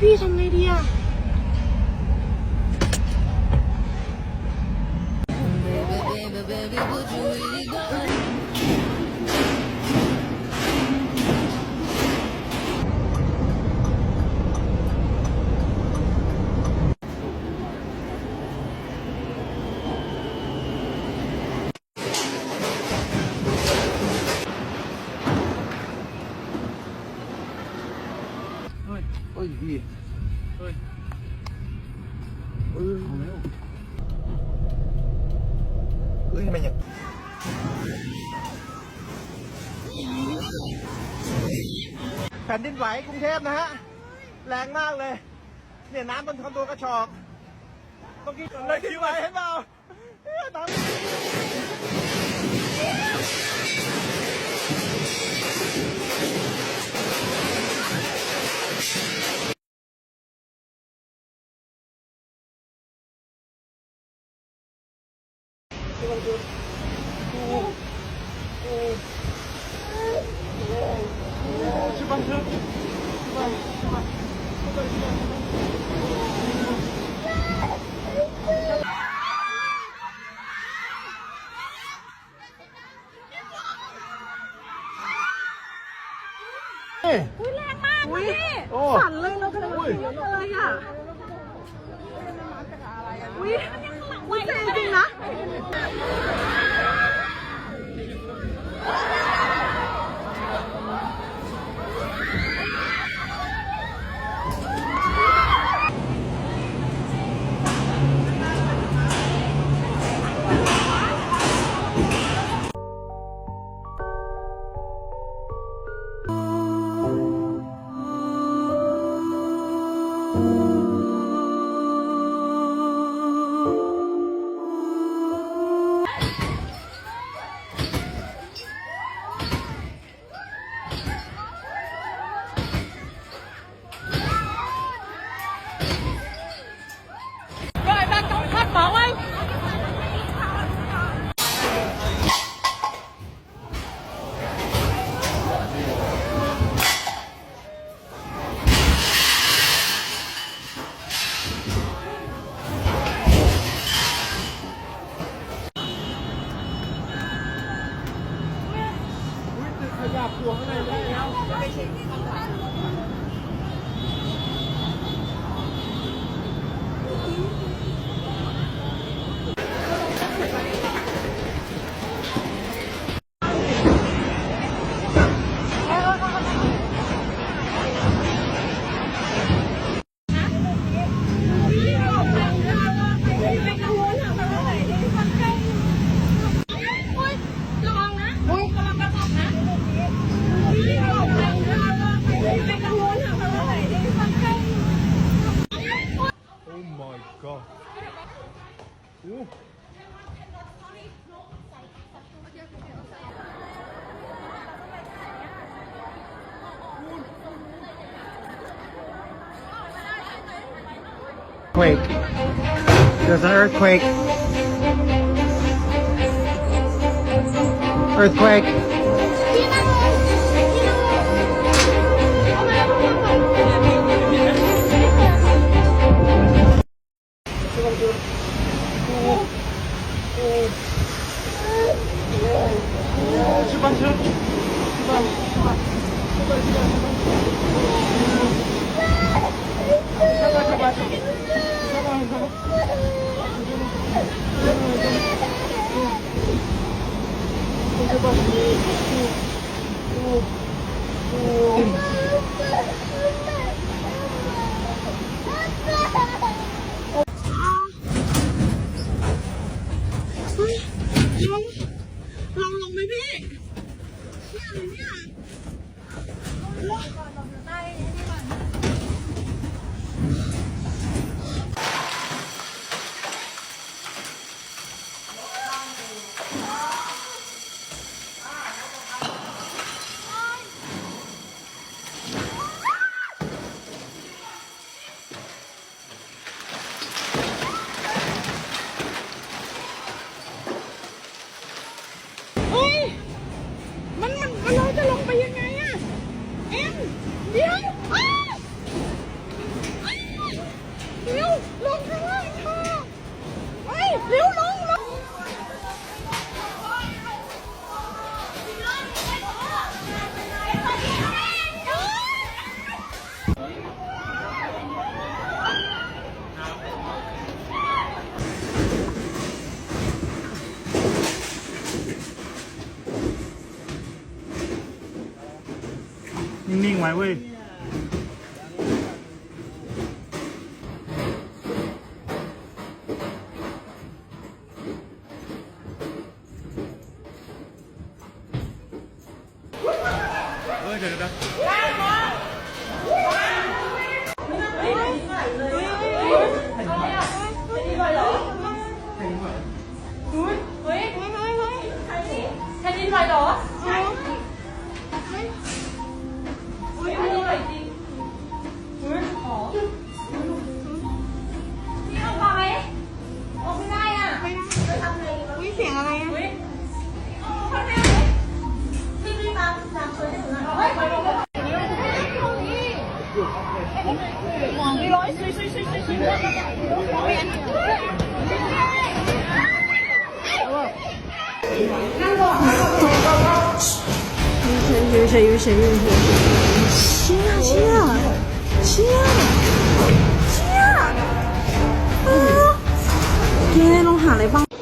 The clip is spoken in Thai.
พี่ทำไงดีอะเฮ้ยพี่เฮ้ยเอาแล้วเฮ้ยมันยังแผ่นดินไหวกรุงเทพนะฮะแรงมากเลยเนี่ยน้ำมันทำตัวกระชอกต้องกินเลยที่ไหวเห็นเปล่าน้ำอุ้ยแรงมากพี่สั่นเลยเรากำลังเลยอ่ะอุ้ยอุ้ยแรงจริงนะขยับตัวข้างในได้แล้ว Oh my god. Ooh. Quake. There's an earthquake. Earthquake.ลงไหมพี่เนี่ย เร็วลง นิ่งๆไว้เว้ยเดี๋ยวแค่นี้หน่อยเหรออุ้ยอันนี้อร่อยจริงอุ้ยหอมนี่เอาไปออกไม่ได้อ่ะไม่ได้จะทำไงอุ้ยเสียงอะไรอ่ะอุ้ยเอาคนแรกพี่ตามช่วยให้หนูหน่อยเฮ้ยร้อยซุยแกลองหาอะไรบ้าง